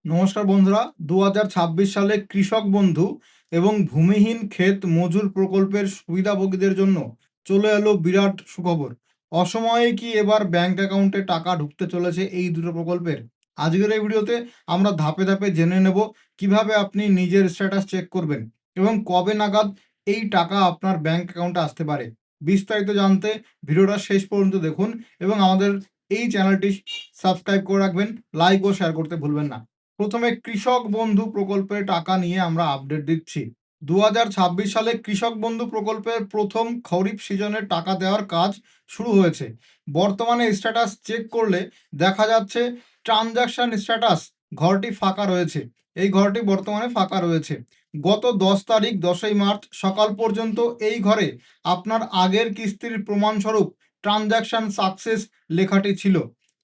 নমস্কার বন্ধুরা। 2026 সালে কৃষক বন্ধু এবং ভূমিহীন ক্ষেত মজুর প্রকল্পের সুবিধাভোগীদের জন্য চলে এলো বিরাট সুখবর। অসময়ে কি এবার ব্যাংক অ্যাকাউন্টে টাকা ঢুকতে চলেছে এই দুটো প্রকল্পের? আজকের এই ভিডিওতে আমরা ধাপে ধাপে জেনে নেব কিভাবে আপনি নিজের স্ট্যাটাস চেক করবেন এবং কবে নাগাদ এই টাকা আপনার ব্যাংক অ্যাকাউন্টে আসতে পারে। বিস্তারিত জানতে ভিডিওটা শেষ পর্যন্ত দেখুন এবং আমাদের এই চ্যানেলটি সাবস্ক্রাইব করে রাখবেন, লাইক ও শেয়ার করতে ভুলবেন না। প্রথমে কৃষক বন্ধু প্রকল্পের টাকা নিয়ে আমরা আপডেট দিচ্ছি। 2026 সালে কৃষক বন্ধু প্রকল্পের প্রথম খরিফ সিজনে টাকা দেওয়ার কাজ শুরু হয়েছে। বর্তমানে স্ট্যাটাস চেক করলে দেখা যাচ্ছে ট্রানজাকশন স্ট্যাটাস ঘরটি ফাঁকা রয়েছে। এই ঘরটি বর্তমানে ফাঁকা রয়েছে। গত 10 তারিখ 10ই মার্চ সকাল পর্যন্ত এই ঘরে আপনার আগের কিস্তির প্রমাণস্বরূপ ট্রানজাকশন সাকসেস লেখাটি ছিল।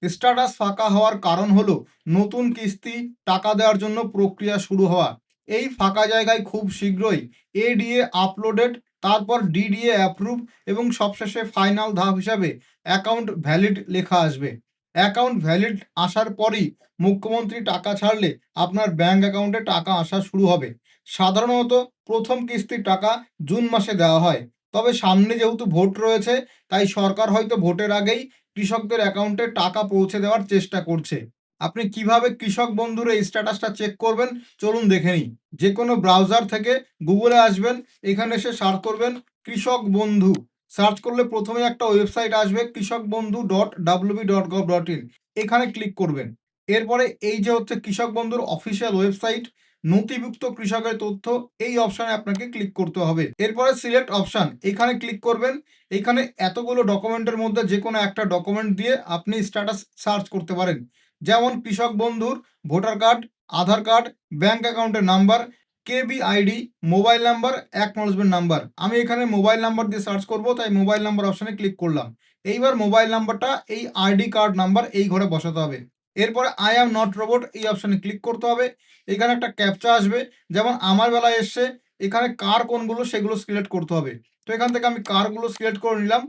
স্ট্যাটাস ফাঁকা হওয়ার কারণ হলো নতুন কিস্তি টাকা দেওয়ার জন্য প্রক্রিয়া শুরু হওয়া। এই ফাঁকা জায়গায় খুব শীঘ্রই এডিএ আপলোডেড, তারপর ডিডিএ অ্যাপ্রুভ এবং সবশেষে ফাইনাল ধাপ হিসাবে অ্যাকাউন্ট ভ্যালিড লেখা আসবে। অ্যাকাউন্ট ভ্যালিড আসার পরই মুখ্যমন্ত্রী টাকা ছাড়লে আপনার ব্যাংক অ্যাকাউন্টে টাকা আসা শুরু হবে। সাধারণত প্রথম কিস্তির টাকা জুন মাসে দেওয়া হয়, তবে সামনে যেহেতু ভোট রয়েছে তাই সরকার হয়তো ভোটের আগেই কৃষকদের অ্যাকাউন্টে টাকা পৌঁছে দেওয়ার চেষ্টা করছে। আপনি কিভাবে কৃষক বন্ধুর এই স্ট্যাটাসটা চেক করবেন চলুন দেখে নিই। যে কোনো ব্রাউজার থেকে গুগলে আসবেন, এখানে এসে সার্চ করবেন কৃষক বন্ধু। সার্চ করলে প্রথমে একটা ওয়েবসাইট আসবে kৃষকবন্ধু.wb.gov.in। এখানে ক্লিক করবেন। এরপরে এই যে হচ্ছে কৃষক বন্ধুর অফিসিয়াল ওয়েবসাইট, নথিভুক্ত কৃষকের তথ্য, এই অপশানে আপনাকে ক্লিক করতে হবে। এরপরে সিলেক্ট অপশান এখানে ক্লিক করবেন। এখানে এতগুলো ডকুমেন্টের মধ্যে যে কোনো একটা ডকুমেন্ট দিয়ে আপনি স্ট্যাটাস সার্চ করতে পারেন। যেমন কৃষক বন্ধুর ভোটার কার্ড, আধার কার্ড, ব্যাংক অ্যাকাউন্টের number, KBID, mobile number, acknowledgement number. আমি এখানে মোবাইল নাম্বার দিয়ে সার্চ করব, তাই মোবাইল নাম্বার অপশানে ক্লিক করলাম। এইবার মোবাইল নাম্বারটা এই আইডি কার্ড নাম্বার এই ঘরে বসাতে হবে। এরপরে আই অ্যাম নট রোবট এই অপশানে ক্লিক করতে হবে। এখানে একটা ক্যাপচা আসবে, যেমন আমার বেলায় এসছে। এখানে কার কোনগুলো সেগুলো সিলেক্ট করতে হবে। তো এখান থেকে আমি কারগুলো সিলেক্ট করে নিলাম।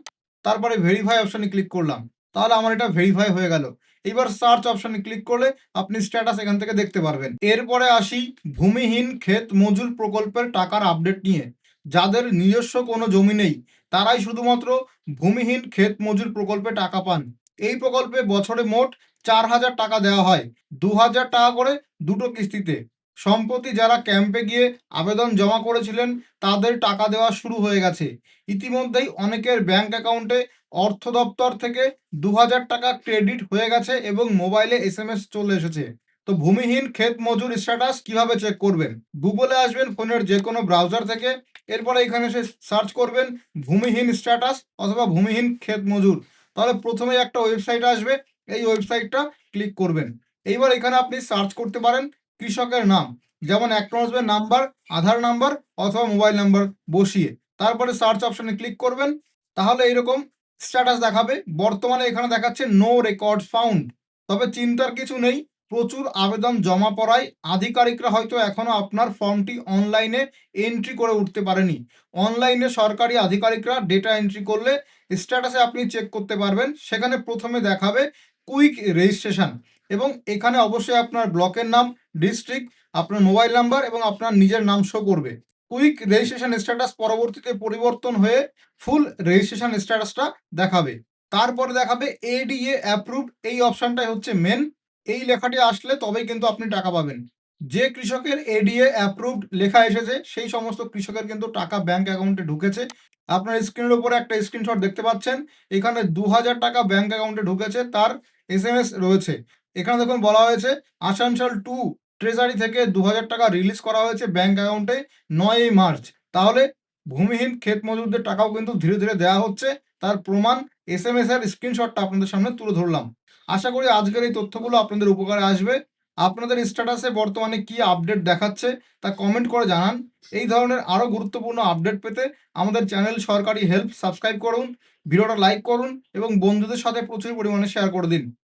তারপরে ভেরিফাই অপশানে ক্লিক করলাম। তাহলে আমার এটা ভেরিফাই হয়ে গেল। এবার সার্চ অপশানে ক্লিক করলে আপনি স্ট্যাটাস এখান থেকে দেখতে পারবেন। এরপরে আসি ভূমিহীন ক্ষেত মজুর প্রকল্পের টাকার আপডেট নিয়ে। যাদের নিজস্ব কোনো জমি নেই তারাই শুধুমাত্র ভূমিহীন ক্ষেত মজুর প্রকল্পে টাকা পান। এই প্রকল্পে বছরে মোট 4,000 টাকা দেওয়া হয়, 2,000 টাকা করে দুটো কিস্তিতে। সম্প্রতি যারা ক্যাম্পে গিয়ে আবেদন জমা করেছিলেন তাদের টাকা দেওয়া শুরু হয়ে গেছে। ইতিমধ্যেই অনেকের ব্যাংক অ্যাকাউন্টে অর্থ দপ্তর থেকে 2,000 টাকা ক্রেডিট হয়ে গেছে এবং মোবাইলে এসএমএস চলে এসেছে। তো ভূমিহীন ক্ষেত মজুর স্ট্যাটাস কিভাবে চেক করবেন? গুগলে আসবেন ফোনের যে কোনো ব্রাউজার থেকে। এরপরে এখানে এসে সার্চ করবেন ভূমিহীন স্ট্যাটাস অথবা ভূমিহীন ক্ষেত মজুর। তাহলে প্রথমেই একটা ওয়েবসাইট আসবে, এই ওয়েবসাইটটা ক্লিক করবেন। এইবার এখানে আপনি সার্চ করতে পারেন কৃষকের নাম, যেমন অ্যাকনলেজমেন্ট নাম্বার, আধার নাম্বার অথবা মোবাইল নাম্বার বসিয়ে তারপরে সার্চ অপশনে ক্লিক করবেন। তাহলে এইরকম স্ট্যাটাস দেখাবে। বর্তমানে এখানে দেখাচ্ছে নো রেকর্ডস ফাউন্ড। তবে চিন্তার কিছু নেই, প্রচুর আবেদন জমা পড়ায় আধিকারিকরা হয়তো এখনো আপনার ফর্মটি অনলাইনে এন্ট্রি করে উঠতে পারেনি। অনলাইনে সরকারি আধিকারিকরা ডেটা এন্ট্রি করলে স্ট্যাটাসে আপনি চেক করতে পারবেন। সেখানে প্রথমে দেখাবে কুইক রেজিস্ট্রেশন এবং এখানে অবশ্যই আপনার ব্লকের নাম, ডিস্ট্রিক্ট, আপনার মোবাইল নাম্বার এবং আপনার নিজের নাম শো করবে। কুইক রেজিস্ট্রেশন স্ট্যাটাস পরবর্তীতে পরিবর্তন হয়ে ফুল রেজিস্ট্রেশন স্ট্যাটাসটা দেখাবে। তারপরে দেখাবে এডিএ অ্যাপ্রুভড, এই অপশনটাই হচ্ছে মেন। এই লেখাটি আসলে তবেই কিন্তু আপনি টাকা পাবেন। যে কৃষকের এডিএ অ্যাপ্রুভড লেখা এসেছে সেই সমস্ত কৃষকের কিন্তু টাকা ব্যাংক অ্যাকাউন্টে ঢুকেছে। আপনার স্ক্রিনের উপরে একটা স্ক্রিনশট দেখতে পাচ্ছেন, এখানে 2,000 টাকা ব্যাংক অ্যাকাউন্টে ঢুকেছে, তার এসএমএস রয়েছে। এখানে দেখুন বলা হয়েছে আসানসোল টু ট্রেজারি থেকে 2,000 টাকা রিলিজ করা হয়েছে ব্যাংক অ্যাকাউন্টে 9ই মার্চ। তাহলে ভূমিহীন ক্ষেত মজুরদের টাকাও কিন্তু ধীরে ধীরে দেওয়া হচ্ছে। তার প্রমাণ এসএমএস এর স্ক্রিনশটটা আপনাদের সামনে তুলে ধরলাম। আশা করি আজকের এই তথ্যগুলো আপনাদের উপকারে আসবে। আপনাদের স্ট্যাটাসে বর্তমানে কি আপডেট দেখাচ্ছে তা কমেন্ট করে জানান। এই ধরনের আরও গুরুত্বপূর্ণ আপডেট পেতে আমাদের চ্যানেল সরকারি হেল্প সাবস্ক্রাইব করুন, ভিডিওটা লাইক করুন এবং বন্ধুদের সাথে প্রচুর পরিমাণে শেয়ার করে দিন।